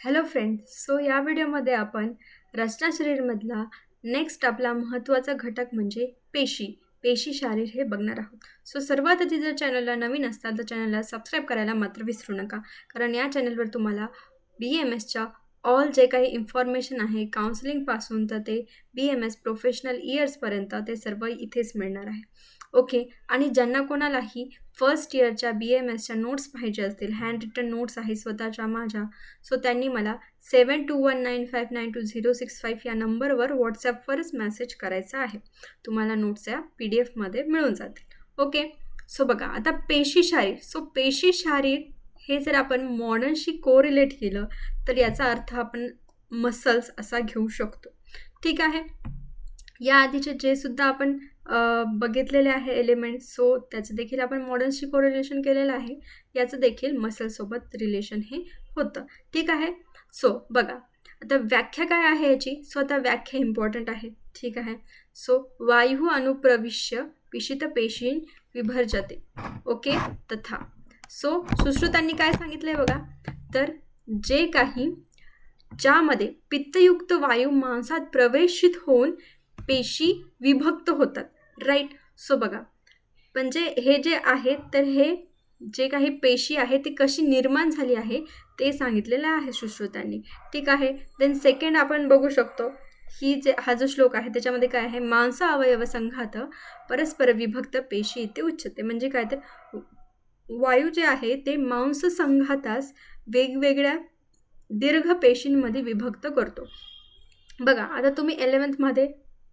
Hello friends, so या व्हिडिओमध्ये आपण रचना शरीरमधला नेक्स्ट आपला महत्त्वाचा घटक म्हणजे पेशी शारीर हे बघणार आहोत. सो सर्वात आधी जर चॅनलला नवीन असताल तर चॅनलला सबस्क्राईब करायला मात्र विसरू नका, कारण या चॅनलवर तुम्हाला BAMSच्या ऑल जे काही इन्फॉर्मेशन आहे काउन्सिलिंगपासून तर ते BAMS प्रोफेशनल इयर्सपर्यंत ते सर्व इथेच मिळणार आहे. ओके, आणि ज्यांना कोणालाही फर्स्ट इयरच्या BAMSच्या नोट्स पाहिजे असतील, हँड रिटन नोट्स आहे स्वतःच्या माझ्या, सो त्यांनी मला 7219592065 या नंबरवर व्हॉट्सॲपवरच मेसेज करायचा आहे. तुम्हाला नोट्स या PDF मध्ये मिळून जातील. ओके, सो बघा आता पेशी शारीर हे जर आपण मॉडर्नशी कोरिलेट केलं तर याचा अर्थ आपण मसल्स असा घेऊ शकतो. ठीक आहे, या आधीचे जे सुद्धा आपण बघितलेले आहे एलिमेंट, सो त्याचं देखील आपण मॉडर्नशी कोरिलेशन केलेलं आहे. याचं देखील मसलसोबत रिलेशन हे होतं. ठीक आहे, सो बघा आता व्याख्या काय आहे याची. सो आता व्याख्या इम्पॉर्टंट आहे. ठीक आहे, सो वायू अनुप्रविश्य पिशित पेशीं विभर्जते. ओके, तथा सो सुश्रुतांनी काय सांगितलंय बघा, तर जे काही ज्यामध्ये पित्तयुक्त वायू मांसात प्रवेशित होऊन पेशी विभक्त होतात. राईट, सो बघा म्हणजे हे जे आहे तर हे जे काही पेशी आहे ती कशी निर्माण झाली आहे ते सांगितलेलं आहे सुश्रुतांनी. ठीक आहे, देन सेकंड आपण बघू शकतो हा जो श्लोक आहे त्याच्यामध्ये काय आहे, मांस अवयव संघात परस्पर विभक्त पेशी इथे उच्चते. म्हणजे काय तर वायू जे आहे ते मांस संघातास वेगवेगळ्या दीर्घ पेशींमध्ये विभक्त करतो. बघा आता तुम्ही 11th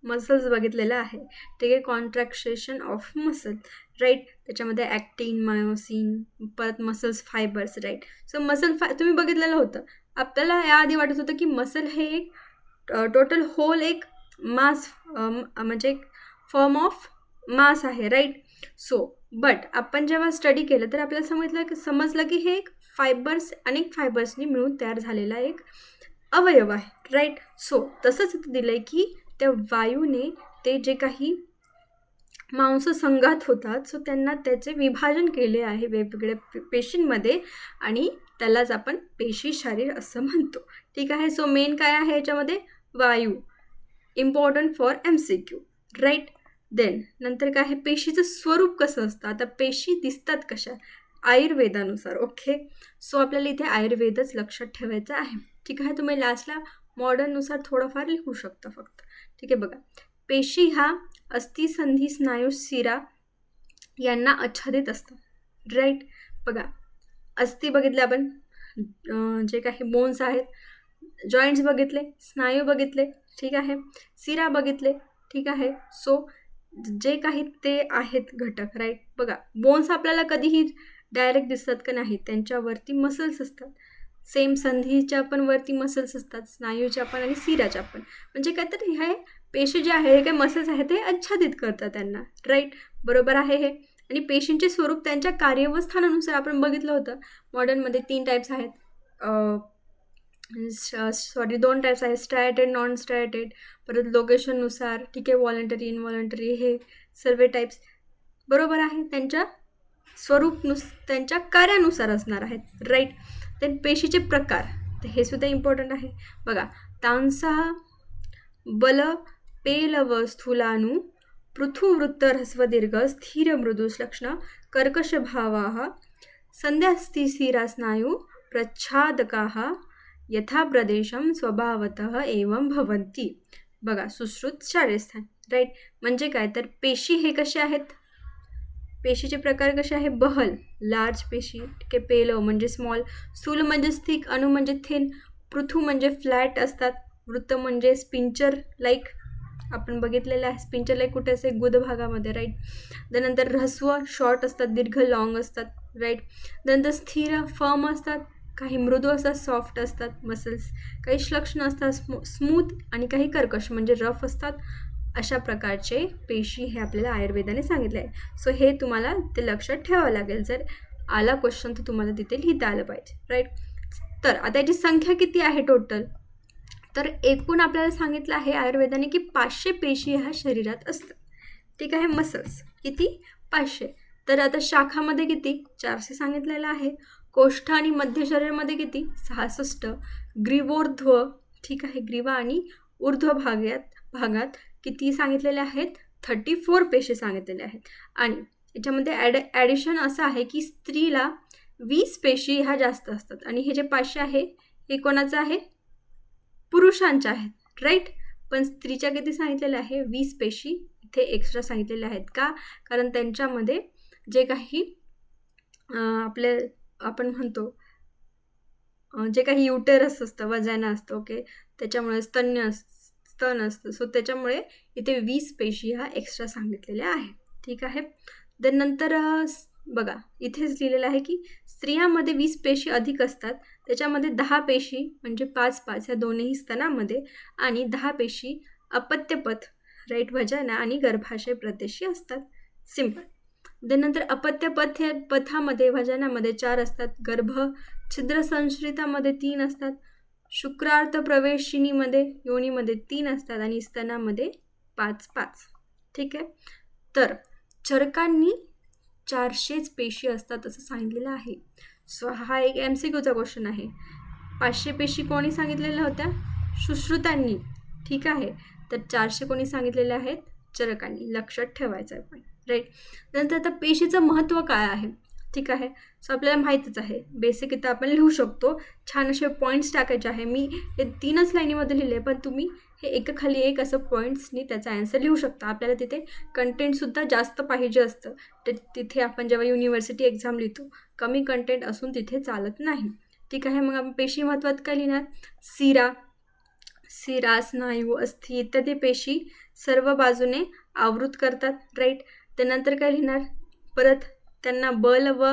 मसल्स बघितलेलं आहे. ठीक आहे, कॉन्ट्रॅक्शन ऑफ मसल, राईट. त्याच्यामध्ये ॲक्टिन, मायोसिन, परत मसल्स फायबर्स, राईट. सो तुम्ही बघितलेलं होतं. आपल्याला याआधी वाटत होतं की मसल हे एक टोटल होल एक मास म्हणजे एक फॉर्म ऑफ मास आहे, राईट. सो बट आपण जेव्हा स्टडी केलं तर आपल्याला समजलं की हे एक अनेक फायबर्सनी मिळून तयार झालेला एक अवयव आहे, राईट. सो तसंच इथं दिलं आहे की त्या वायूने ते जे काही मांस संघात होतात सो त्यांना त्याचे विभाजन केले आहे वेगवेगळ्या पेशींमध्ये आणि त्यालाच आपण पेशी शारीर असं म्हणतो. ठीक आहे, सो मेन काय आहे याच्यामध्ये, वायू. Important for MCQ, right. Then नंतर काय आहे, पेशीचं स्वरूप कसं असतं. आता पेशी दिसतात कशा, आयुर्वेदानुसार. ओके, सो आपल्याला इथे आयुर्वेदच लक्षात ठेवायचं आहे. ठीक आहे, तुम्ही लास्टला मॉडर्ननुसार थोडंफार लिहू शकता फक्त. ठीक आहे, बघा पेशी हा अस्थि, संधी, स्नायू, शिरा यांना आच्छादित असतं, राईट. बघा अस्थि बघितले आपण, जे काही बोन्स आहेत, जॉईंट्स बघितले, स्नायू बघितले, ठीक आहे, शिरा बघितले. ठीक आहे, सो जे काही ते आहेत घटक, राईट. बघा बोन्स आपल्याला कधीही डायरेक्ट दिसतात का नाही, त्यांच्यावरती मसल्स असतात. सेम संधीच्या पण वरती मसल्स असतात, स्नायूच्या पण आणि शिराच्या पण. म्हणजे काय तर हे पेशी जे आहे हे काही मसल्स आहेत ते आच्छादित करतात त्यांना, राईट. बरोबर आहे हे. आणि पेशींचे स्वरूप त्यांच्या कार्यवस्थानानुसार आपण बघितलं होतं. मॉडर्नमध्ये 3 टाईप्स आहेत, 2 टाईप्स आहेत, स्ट्रायटेड, नॉन स्ट्रायटेड. परत लोकेशननुसार, ठीक आहे, व्हॉलंटरी, इनव्हॉलंटरी, हे सर्व टाईप्स बरोबर आहे त्यांच्या त्यांच्या कार्यानुसार असणार आहेत, राईट. देन पेशीचे प्रकार, तर हे सुद्धा इम्पॉर्टंट आहे. बघा तांसा बल पेलव स्थूलानु पृथुवृत्त ह्रस्व दीर्घ स्थिर मृदुश्लक्ष्ण कर्कश भावाः संध्यास्थिरा स्नायू प्रच्छादकाः यथा प्रदेशं स्वभावतः एवं भवन्ति. बघा सुश्रुत शारीरस्थान, राईट. म्हणजे काय तर पेशी हे कसे आहेत, पेशीचे प्रकार कसे आहे, बहल लार्ज पेशी, ठीक आहे, पेलव म्हणजे स्मॉल, स्थूल म्हणजे थिक, अणु म्हणजे थिन, पृथू म्हणजे फ्लॅट असतात, वृत्त म्हणजे स्पिंचर लाईक, आपण बघितलेलं आहे स्पिंचर लाईक कुठे असेल, गुदभागामध्ये, राईट. त्यानंतर ऱ्हस्व शॉर्ट असतात, दीर्घ लॉंग असतात, राईट. त्यानंतर स्थिर फर्म असतात, काही मृदू असतात, सॉफ्ट असतात मसल्स, काही श्लक्ष्ण असतात, स्मूथ, आणि काही कर्कश म्हणजे रफ असतात. अशा प्रकारचे पेशी हे आपल्याला आयुर्वेदाने सांगितले आहे. सो हे तुम्हाला ते लक्षात ठेवावं लागेल. जर आला क्वेश्चन तर तुम्हाला तिथे लिहिता आलं पाहिजे, राईट. तर आता याची संख्या किती आहे टोटल, तर एकूण आपल्याला सांगितलं आहे आयुर्वेदाने की 500 पेशी ह्या शरीरात असतात. ठीक आहे, मसल्स किती, 500. तर आता शाखामध्ये किती, 400 सांगितलेलं आहे. कोष्ठ आणि मध्य शरीरामध्ये किती 66, ग्रीवोर्ध्व ठीक आहे ग्रीवा आणि ऊर्ध्व भागात किती सांगितलेले आहेत 34 पेशी सांगितलेले आहेत. आणि याच्यामध्ये ॲडिशन असं आहे की स्त्रीला 20 पेशी ह्या जास्त असतात आणि हे जे 500 आहे हे कोणाचं आहे पुरुषांच्या आहेत राईट. पण स्त्रीच्या किती सांगितलेल्या आहे 20 पेशी इथे एक्स्ट्रा सांगितलेल्या आहेत. का? कारण त्यांच्यामध्ये जे काही आपले आपण म्हणतो जे काही युटेरस असतं वजाना असतं ओके त्याच्यामुळे स्तन असतं सो त्याच्यामुळे इथे 20 पेशी ह्या एक्स्ट्रा सांगितलेल्या आहे ठीक आहे. देन नंतर बघा इथेच लिहिलेलं आहे की स्त्रियांमध्ये 20 पेशी अधिक असतात त्याच्यामध्ये 10 पेशी म्हणजे 5-5 ह्या दोन्ही स्तनामध्ये आणि 10 पेशी अपत्यपथ राईट वजाना आणि गर्भाशय प्रदेशी असतात. सिंपल. देन नंतर अपत्यपथ हे पथामध्ये वजानामध्ये 4 असतात, गर्भ छिद्र संश्रितामध्ये 3 असतात, शुक्रार्थ प्रवेशिनीमध्ये योनीमध्ये 3 असतात आणि स्तनामध्ये 5-5 ठीक आहे. तर चरकांनी 400 पेशी असतात असं सांगितलेलं आहे. सो हा एक MCQचा क्वेश्चन आहे. 500 पेशी कोणी सांगितलेल्या होत्या सुश्रुतांनी ठीक आहे. तर 400 कोणी सांगितलेले आहेत चरकांनी. लक्षात ठेवायचं आहे पण राईट. नंतर आता पेशीचं महत्त्व काय आहे ठीक आहे. सो आपल्याला माहीतच आहे बेसिक इथं आपण लिहू शकतो. छान असे पॉईंट्स टाकायचे आहे. मी हे 3च लाईनीमध्ये लिहिले पण तुम्ही हे एकाखाली एक असं पॉईंट्सनी त्याचा ॲन्सर लिहू शकता. आपल्याला तिथे कंटेंटसुद्धा जास्त पाहिजे असतं. तर तिथे आपण जेव्हा युनिव्हर्सिटी एक्झाम लिहितो कमी कंटेंट असून तिथे चालत नाही ठीक आहे. मग आपण पेशी महत्त्वात काय लिहिणार सिरा स्नायू अस्थि इत्यादी पेशी सर्व बाजूने आवृत करतात राईट. त्यानंतर काय लिहिणार परत त्यांना बल व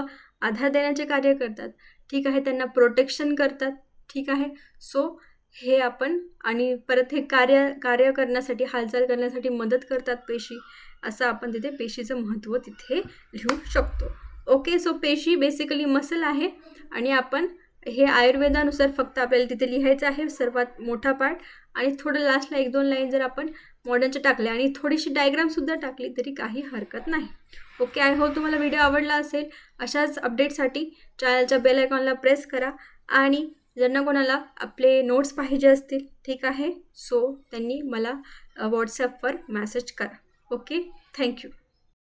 आधार देण्याचे कार्य करतात ठीक आहे. त्यांना प्रोटेक्शन करतात ठीक आहे. सो हे आपण आणि परत हे कार्य करण्यासाठी हालचाल करण्यासाठी मदत करतात पेशी असं आपण तिथे पेशीचं महत्त्व तिथे लिहू शकतो ओके. सो पेशी बेसिकली मसल आहे आणि आपण हे आयुर्वेदानुसार फक्त आपल्याला तिथे लिहायचं आहे सर्वात मोठा पार्ट आणि थोडं लास्टला 1-2 लाईन जर आपण मॉडर्नचे टाकले आणि थोडीशी डायग्रामसुद्धा टाकली तरी काही हरकत नाही ओके. आय होप तुम्हाला व्हिडिओ आवडला असेल. अशाच अपडेटसाठी चॅनलच्या बेल आयकॉनला प्रेस करा आणि ज्यांना कोणाला आपले नोट्स पाहिजे असतील ठीक आहे सो त्यांनी मला व्हॉट्सॲपवर मेसेज करा ओके. थँक्यू.